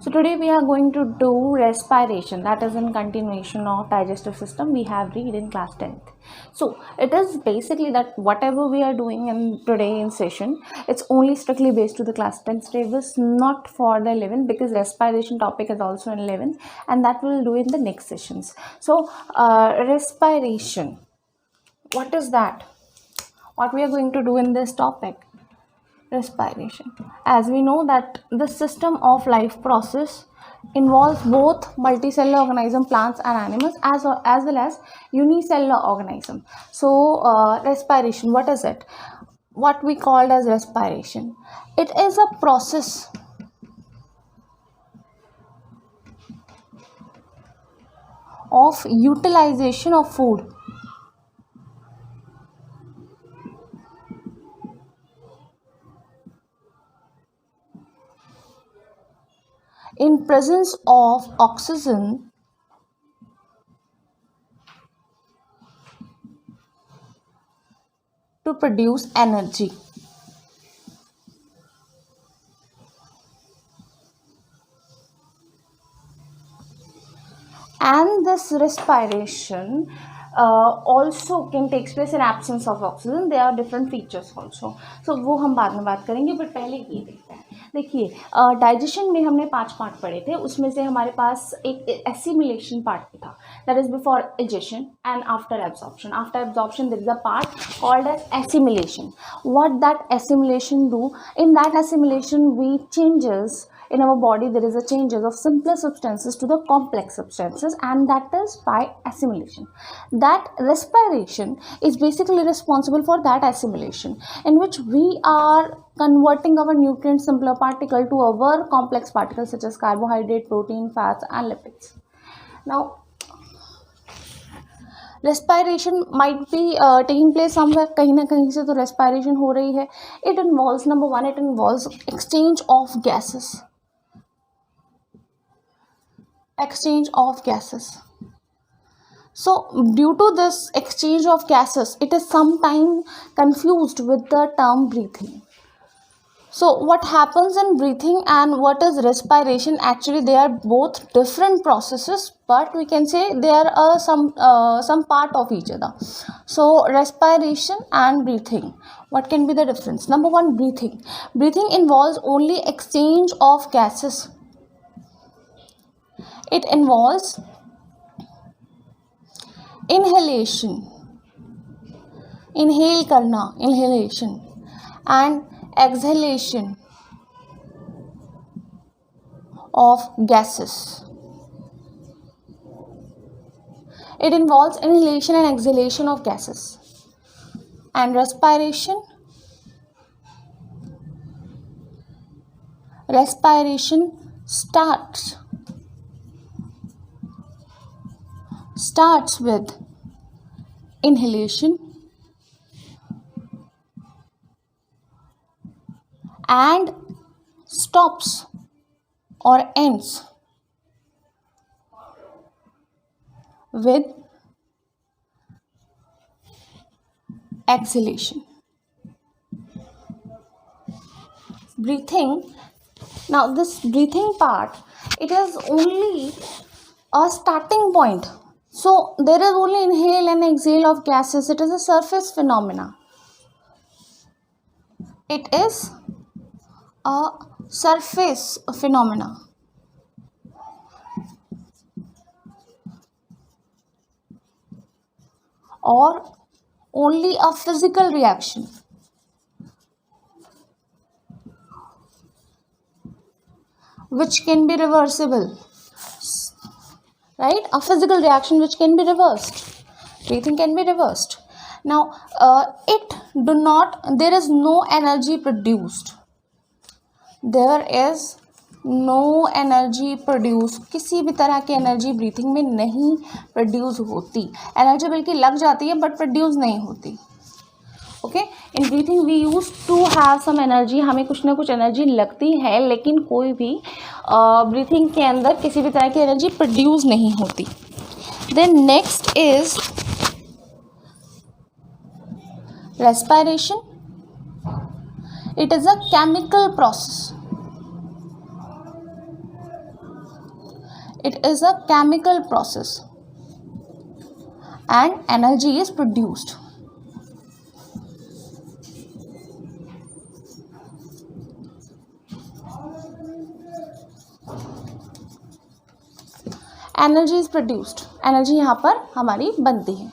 So today we are going to do respiration, that is in continuation of digestive system we have read in class 10th. So it is basically that whatever we are doing in today in session, it's only strictly based to the class 10th syllabus, not for the 11th, because respiration topic is also in 11th and that we'll do in the next sessions. So respiration, what is that? What we are going to do in this topic? Respiration. As we know that the system of life process involves both multicellular organism, plants and animals, as well as unicellular organism. So respiration, what is it? What we called as respiration, it is a process of utilization of food in presence of oxygen to produce energy. And this respiration also can take place in absence of oxygen. There are different features also, so वो हम बाद में बात करेंगे, but पहले ये देखते हैं. देखिए, डाइजेशन में हमने 5 पार्ट पढ़े थे, उसमें से हमारे पास एक एसिमिलेशन पार्ट भी था, that is before digestion and after absorption. After absorption there is a part called as assimilation. What that assimilation do? In that assimilation we changes in our body, there is a changes of simpler substances to the complex substances, and that is by assimilation. That respiration is basically responsible for that assimilation, in which we are converting our nutrient simpler particle to our complex particles such as carbohydrate, protein, fats and lipids. Now respiration might be taking place somewhere, कहीं ना कहीं से तो respiration हो रही है. It involves, number one, it involves exchange of gases. Exchange of gases. So due to this exchange of gases, it is sometimes confused with the term breathing. So what happens in breathing and what is respiration? Actually they are both different processes, but we can say there are some part of each other. So respiration and breathing, what can be the difference? Number one, breathing involves only exchange of gases. It involves inhalation, inhale karna, inhalation, and exhalation of gases. It involves inhalation and exhalation of gases. And respiration starts with inhalation and stops or ends with exhalation. Breathing. Now this breathing part, it is only a starting point. So there is only inhale and exhale of gases. It is a surface phenomena. It is a surface phenomena. Or only a physical reaction. Which can be reversible. Right? A physical reaction which can be reversed. Breathing can be reversed. Now there is no energy produced. There is no energy produced. किसी भी तरह की energy breathing में नहीं produce होती. Energy बल्कि लग जाती है बट प्रोड्यूस नहीं होती. Okay, in breathing we use to have some energy. हमें कुछ ना कुछ एनर्जी लगती है, लेकिन कोई भी ब्रीथिंग के अंदर किसी भी तरह की एनर्जी प्रोड्यूस नहीं होती. Then next is respiration. It is a chemical process. It is a chemical process and energy is produced. Energy is produced. Energy यहाँ पर हमारी बनती है.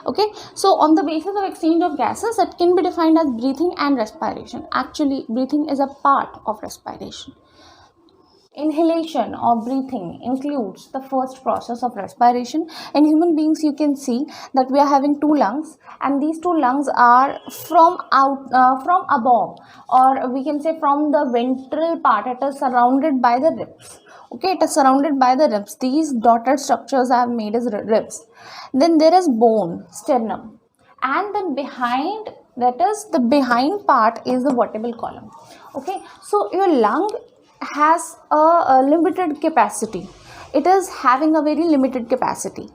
Okay, so on the basis of exchange of gases, that can be defined as breathing and respiration. Actually, breathing is a part of respiration. Inhalation or breathing includes the first process of respiration. In human beings, you can see that we are having two lungs, and these two lungs are from above, or we can say from the ventral part. It is surrounded by the ribs. Okay, it is surrounded by the ribs. These dotted structures are made as ribs. Then there is bone, sternum, and then behind, that is the behind part, is the vertebral column. Okay, so your lung has a limited capacity. It is having a very limited capacity,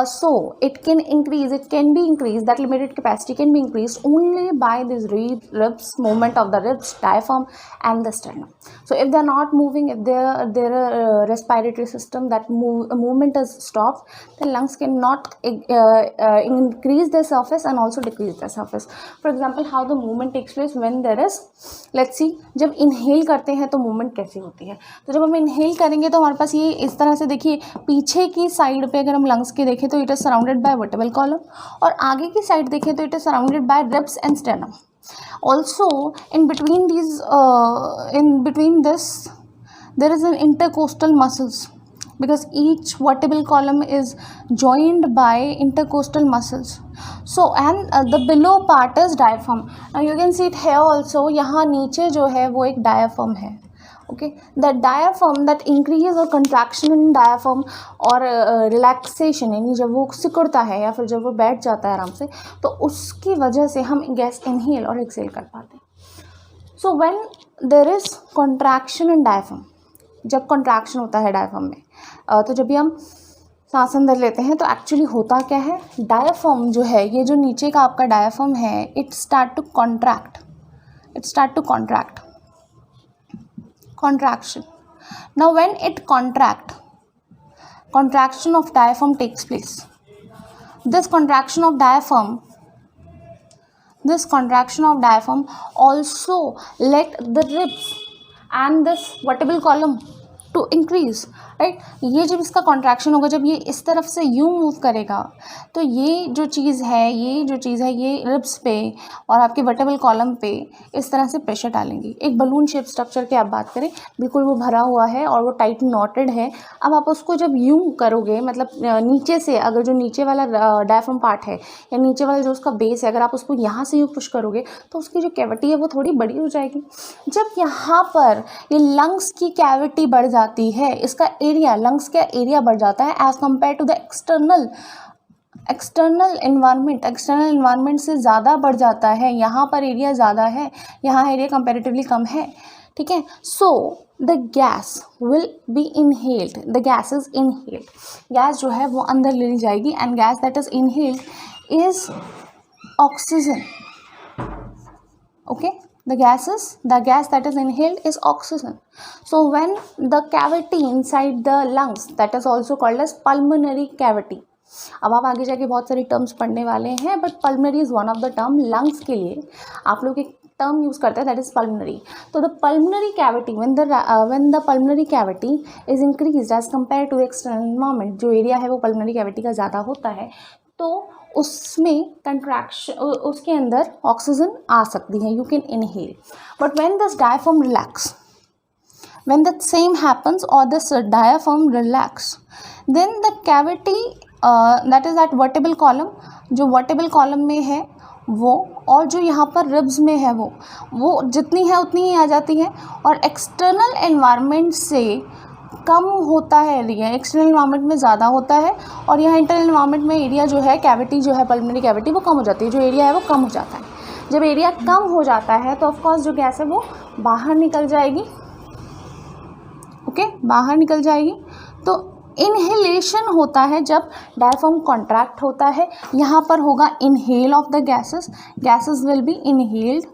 so it can increase, it can be increased, that limited capacity can be increased only by this ribs, movement of the ribs, diaphragm and the sternum. So if they are not moving, if their respiratory system, that movement is stopped, then lungs cannot increase their surface and also decrease their surface. For example, how the movement takes place when there is, let's see, जब inhale करते हैं तो movement कैसी होती है. तो जब हम इनहेल करेंगे तो हमारे पास ये इस तरह से, देखिए पीछे की साइड पे अगर हम लंग्स के देखें तो it is surrounded by vertebral column, और आगे की साइड देखें तो it is surrounded by ribs and sternum. Also in between this there is an intercostal muscles, because each vertebral column is joined by intercostal muscles. So and the below part is diaphragm. Now you can see it here also. यहाँ नीचे जो है वो एक diaphragm है. Okay, the diaphragm, that increase और contraction in diaphragm और relaxation, यानी जब वो सिकुड़ता है या फिर जब वो बैठ जाता है आराम से, तो उसकी वजह से हम गैस इनहेल और एक्सेल कर पाते हैं. So when there is contraction in diaphragm, जब contraction होता है diaphragm में, तो जब भी हम सांस अंदर लेते हैं तो एक्चुअली होता क्या है, डायाफ्राम जो है, ये जो नीचे का आपका डायाफ्राम है, it start to contract. Contraction. Now when it contraction of diaphragm takes place. This contraction of diaphragm also let the ribs and this vertebral column to increase, right. ये जब इसका कॉन्ट्रैक्शन होगा, जब ये इस तरफ से यूँ मूव करेगा, तो ये जो चीज़ है ये रिब्स पे और आपके वर्टिबल कॉलम पे इस तरह से प्रेशर डालेंगी. एक बलून शेप स्ट्रक्चर की आप बात करें, बिल्कुल वो भरा हुआ है और वो टाइट नॉटेड है. अब आप उसको जब यूँ करोगे, मतलब नीचे से, अगर जो नीचे वाला डायफ्राम पार्ट है या नीचे वाला जो उसका बेस है, अगर आप उसको यहाँ से यूँ पुश करोगे तो उसकी जो कैविटी है वो थोड़ी बड़ी हो जाएगी. जब यहाँ पर ये लंग्स की कैविटी बढ़ जाती है, इसका एरिया, लंग्स का एरिया बढ़ जाता है as compare to the external environment से ज़्यादा बढ़ जाता है. यहाँ पर एरिया ज़्यादा है, यहाँ एरिया कंपैरेटिवली कम है. ठीक है. So the gas will be inhaled, the gas is inhaled. Gas जो है वो अंदर ले ली जाएगी, and gas that is inhaled is oxygen. Okay, the gas that is inhaled is oxygen. So when the cavity inside the lungs, that is also called as pulmonary cavity. अब आप आगे जाके बहुत सारी टर्म्स पढ़ने वाले हैं, but pulmonary is one of the term. Lungs के लिए आप लोग एक टर्म यूज़ करते हैं, दैट इज़ पल्मनरी. तो the pulmonary cavity, when the pulmonary cavity is increased as compared to external environment, जो एरिया है वो पल्मनरी कैविटी का ज़्यादा होता है, तो उसमें कंट्रैक्शन, उसके अंदर ऑक्सीजन आ सकती है, you can inhale. But when this diaphragm relax, when that same happens और this diaphragm relax, then the cavity that is at vertebral column, जो वर्टिबल कॉलम में है वो, और जो यहाँ पर रिब्स में है वो जितनी है उतनी ही आ जाती है, और एक्सटर्नल एनवायरनमेंट से कम होता है एरिया, एक्सटर्नल इन्वायरमेंट में ज़्यादा होता है, और यहाँ इंटरनल इन्वायरमेंट में एरिया जो है, कैविटी जो है, पल्मोनरी कैविटी, वो कम हो जाती है, जो एरिया है वो कम हो जाता है. जब एरिया कम हो जाता है तो ऑफकोर्स जो गैस है वो बाहर निकल जाएगी. ओके, बाहर निकल जाएगी. तो इनहेलेशन होता है जब डायफ्राम कॉन्ट्रैक्ट होता है. यहाँ पर होगा inhale of the gases will be inhaled,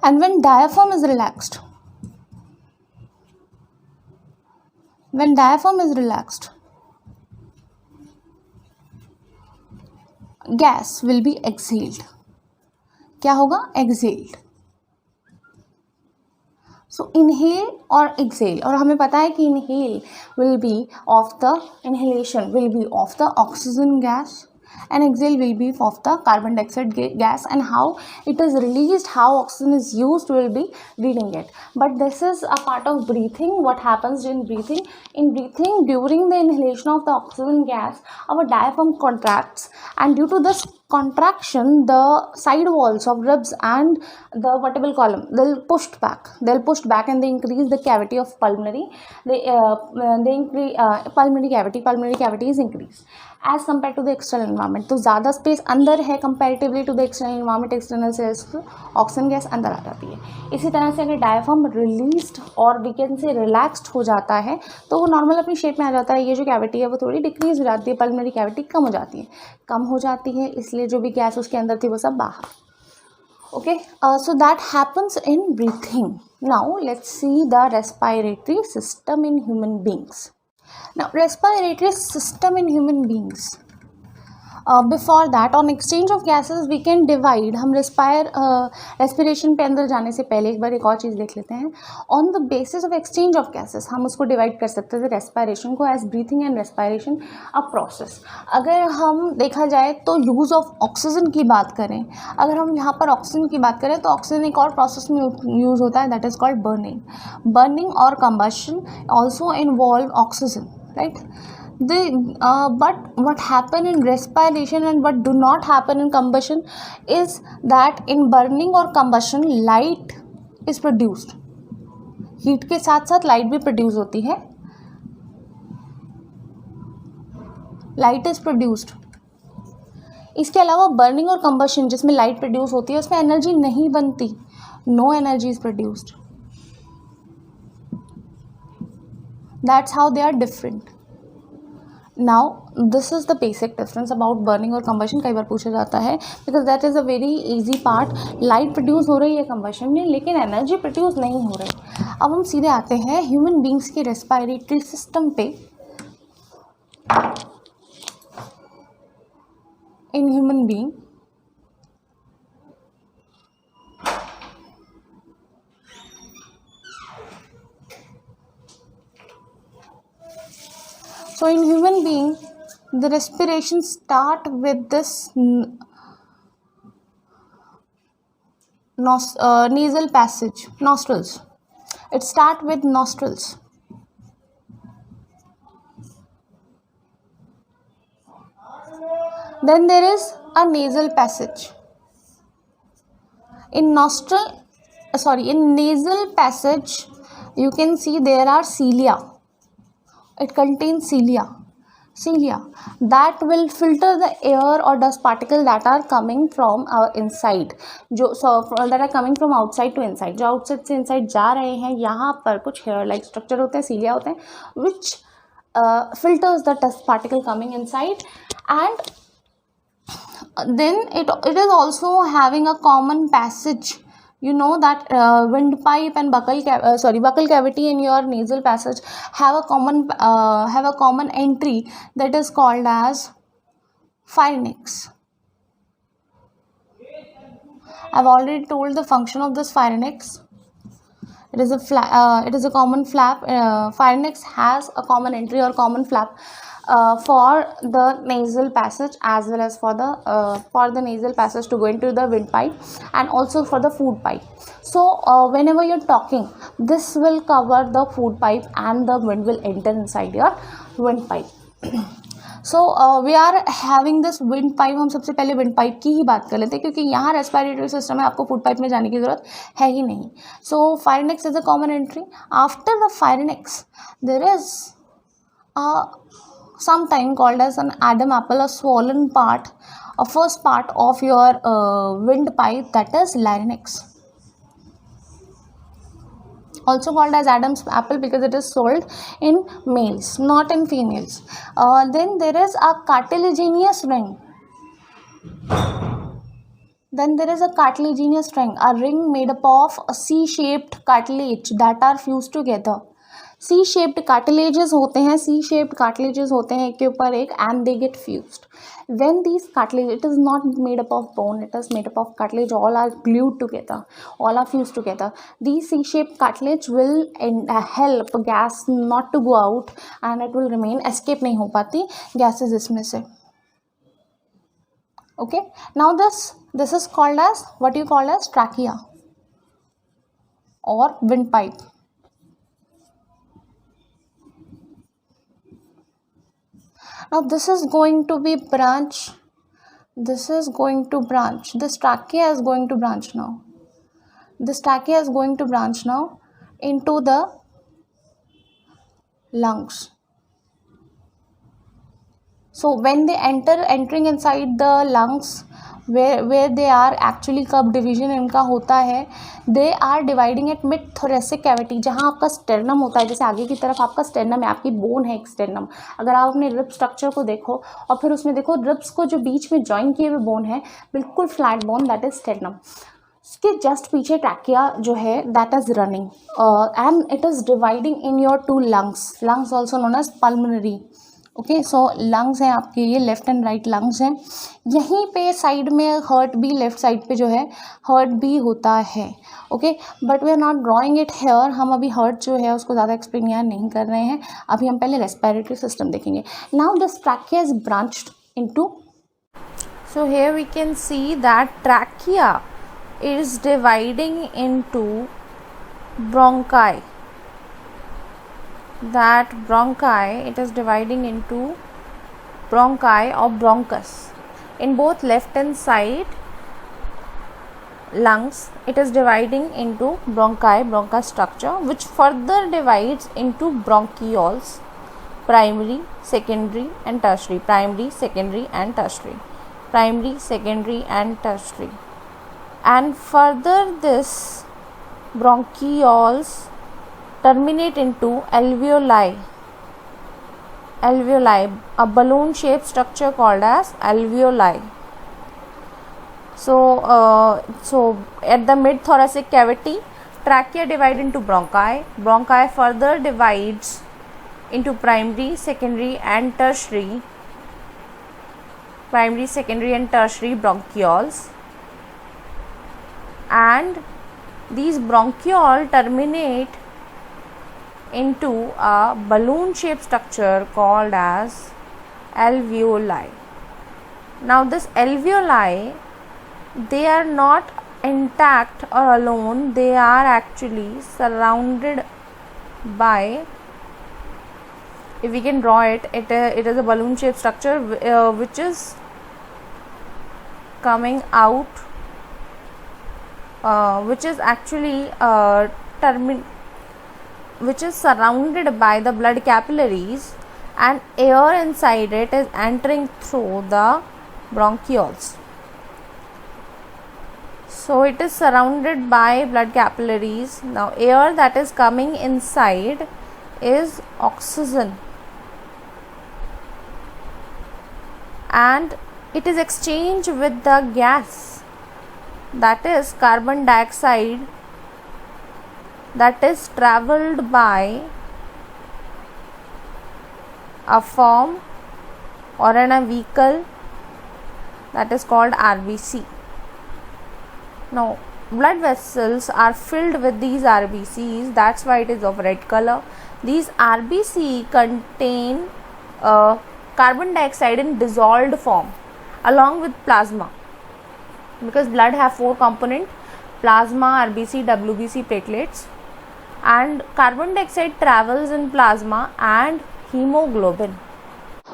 and when diaphragm is relaxed, when diaphragm is relaxed, gas will be exhaled. क्या होगा? exhaled. So inhale or exhale, और हमें पता है कि inhale will be of the inhalation will be of the oxygen gas and exhale will be of the carbon dioxide gas, and how it is released, how oxygen is used, will be reading it. But this is a part of breathing. What happens in breathing? In breathing, during the inhalation of the oxygen gas, our diaphragm contracts, and due to this contraction, the side walls of ribs and the vertebral column, they'll pushed back and they increase the cavity of pulmonary. They increase pulmonary cavity is increased as compared to the external environment. तो ज़्यादा space अंदर है comparatively to the external environment. External cells को oxygen gas अंदर आ जाती है. इसी तरह से अगर डायफ्राम रिलीज्ड और वी कैन से रिलैक्स्ड हो जाता है तो वो नॉर्मल अपनी शेप में आ जाता है. ये जो कैविटी है वो थोड़ी डिक्रीज हो जाती है, पल्मोनरी कैविटी कम हो जाती है, इसलिए जो भी गैस उसके अंदर थी वो सब बाहर. Okay, so that happens in breathing. Now let's see the respiratory system in human beings. Now respiratory system in human beings. Before that, on exchange of gases we can divide. हम respiration पे अंदर जाने से पहले एक बार एक और चीज़ देख लेते हैं. On the basis of exchange of gases हम उसको डिवाइड कर सकते थे रेस्पिरेशन को as breathing and respiration a process. अगर हम देखा जाए तो यूज़ ऑफ ऑक्सीजन की बात करें, अगर हम यहाँ पर ऑक्सीजन की बात करें तो ऑक्सीजन एक और प्रोसेस में यूज़ होता है, दैट इज़ कॉल्ड बर्निंग और combustion also involve oxygen, right. But what happen in respiration and what do not happen in combustion is that in burning or combustion light is produced. Heat के साथ साथ light भी produce होती है. Light is produced. इसके अलावा burning और combustion जिसमें light produce होती है उसमें energy नहीं बनती. No energy is produced. That's how they are different. Now this is the basic difference about burning और combustion. कई बार पूछा जाता है because that is a very easy part. Light produce हो रही है combustion में लेकिन energy produce नहीं हो रही. अब हम सीधे आते हैं human beings के respiratory system पे. In human being, so in human being the respiration start with this nasal passage, nostrils. It start with nostrils. Then there is a nasal passage. In nasal passage you can see there are cilia. It contains cilia that will filter the air or dust particle that are coming from our inside, that are coming from outside to inside. जो outside से inside जा रहे हैं, यहाँ पर कुछ hair like structure होते हैं, cilia होते हैं, which filters the dust particle coming inside. And then it is also having a common passage. You know that windpipe and buccal cavity in your nasal passage have a common entry that is called as pharynx. I've already told the function of this pharynx. It is a common flap. Pharynx has a common entry or common flap for the nasal passage as well as for the nasal passage to go into the windpipe and also for the food pipe. So whenever you're talking, this will cover the food pipe and the wind will enter inside your windpipe. So we are having this windpipe. हम सबसे पहले windpipe की ही बात कर लेते हैं क्योंकि यहाँ respiratory system है, आपको food pipe में जाने की ज़रूरत है ही नहीं. So pharynx is a common entry. After the pharynx, there is sometime called as an Adam apple, a swollen part, a first part of your windpipe, that is larynx. Also called as Adam's apple because it is sold in males, not in females. Then there is a cartilaginous ring. A ring made up of a C-shaped cartilage that are fused together. C shaped cartilages होते हैं, सी shaped cartilages होते हैं एक के ऊपर एक, and they get fused. When these cartilage, it is not made up of bone, it is made up of cartilage, all are glued together, all are fused together. These C-shaped cartilage will help gas not to go out and it will remain, escape नहीं हो पाती gases इसमें से. Okay, now this is called as, what you call as trachea or windpipe. Now this is going to be branch, this is going to branch, this trachea is going to branch now, this trachea is going to branch now into the lungs. So when they entering inside the lungs, where they are actually कब division इनका होता है, they are dividing at mid thoracic cavity, जहाँ आपका स्टेर्नम होता है, जैसे आगे की तरफ आपका स्टेर्नम है, आपकी बोन है एक स्टेर्नम. अगर आप अपने रिब स्ट्रक्चर को देखो और फिर उसमें देखो रिब्स को जो बीच में ज्वाइन किए हुए बोन है, बिल्कुल flat bone, that is sternum. उसके जस्ट पीछे ट्रैकिया जो है that is running and it is dividing in your two lungs, lungs also known as pulmonary. Okay, so lungs हैं आपके, ये लेफ्ट एंड राइट लंग्स हैं. यहीं पे साइड में हर्ट भी, लेफ्ट साइड पे जो है हर्ट भी होता है. Okay, but we are not drawing it here, हम अभी हर्ट जो है उसको ज़्यादा एक्सप्लेन यहाँ नहीं कर रहे हैं, अभी हम पहले रेस्पिरेटरी सिस्टम देखेंगे. Now this trachea is branched into, so here we can see that trachea is dividing into bronchi. That bronchi, it is dividing into bronchi or bronchus in both left and side lungs. It is dividing into bronchi, bronchus structure, which further divides into bronchioles, primary, secondary and tertiary, primary, secondary and tertiary, primary, secondary and tertiary. And further this bronchioles terminate into alveoli, a balloon shaped structure called as alveoli. So at the mid thoracic cavity, trachea divide into bronchi, bronchi further divides into primary, secondary and tertiary, primary, secondary and tertiary bronchioles, and these bronchiole terminate into a balloon shaped structure called as alveoli. Now this alveoli, they are not intact or alone, they are actually surrounded by, if we can draw it, it is a balloon shaped structure which is coming out, which is actually which is surrounded by the blood capillaries, and air inside it is entering through the bronchioles. So it is surrounded by blood capillaries. Now air that is coming inside is oxygen, and it is exchanged with the gas, that is carbon dioxide, that is travelled by a form or in a vehicle that is called RBC. Now blood vessels are filled with these RBCs, that's why it is of red color. These RBC contain carbon dioxide in dissolved form along with plasma, because blood have four components: plasma, RBC, WBC, platelets, and carbon dioxide travels in plasma and hemoglobin.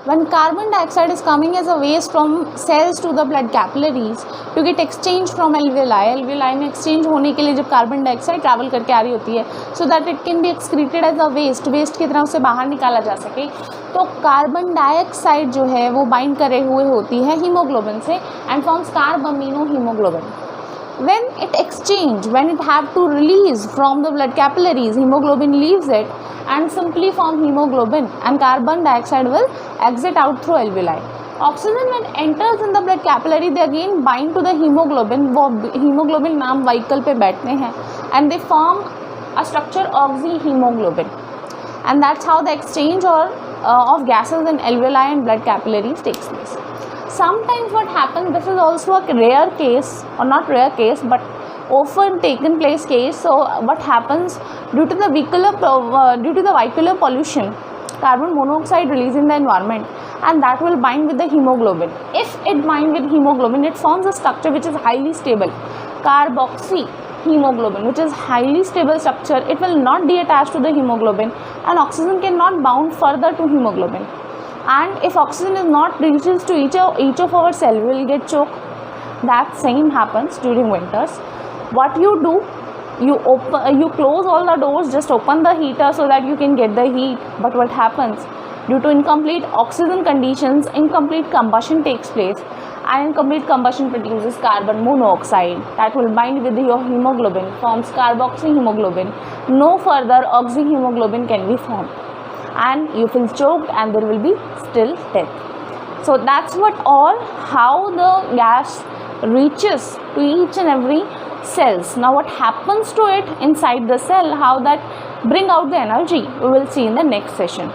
When carbon dioxide is coming as a waste from cells to the blood capillaries to get exchanged from alveoli में exchange होने के लिए जब carbon dioxide travel करके आ रही होती है, so that it can be excreted as a waste की तरह उसे बाहर निकाला जा सके, तो carbon dioxide जो है वो bind करे हुए होती है hemoglobin से and forms carbaminohemoglobin. When it exchange, when it have to release from the blood capillaries, hemoglobin leaves it and simply form hemoglobin, and carbon dioxide will exit out through alveoli. Oxygen when enters in the blood capillary, they again bind to the hemoglobin, वो hemoglobin नाम vehicle पे बैठते हैं and they form a structure oxyhemoglobin. and that's how the exchange of gases in alveoli and blood capillaries takes place. Sometimes what happens, this is also a rare case, or not rare case, but often taken place case. So what happens, due to the vehicular pollution, carbon monoxide released in the environment, and that will bind with the hemoglobin. If it binds with hemoglobin, it forms a structure which is highly stable, carboxy hemoglobin, which is highly stable structure. It will not detach to the hemoglobin, and oxygen cannot bound further to hemoglobin. And if oxygen is not reaches to each of our cell, we will get choked. That same happens during winters. What you do, you close all the doors, just open the heater so that you can get the heat. But what happens, due to incomplete oxygen conditions, incomplete combustion takes place, and incomplete combustion produces carbon monoxide that will bind with your hemoglobin, forms carboxy hemoglobin. No further oxyhemoglobin can be formed, and you feel choked, and there will be still death. So that's what all, how the gas reaches to each and every cells. Now what happens to it inside the cell, how that bring out the energy, we will see in the next session.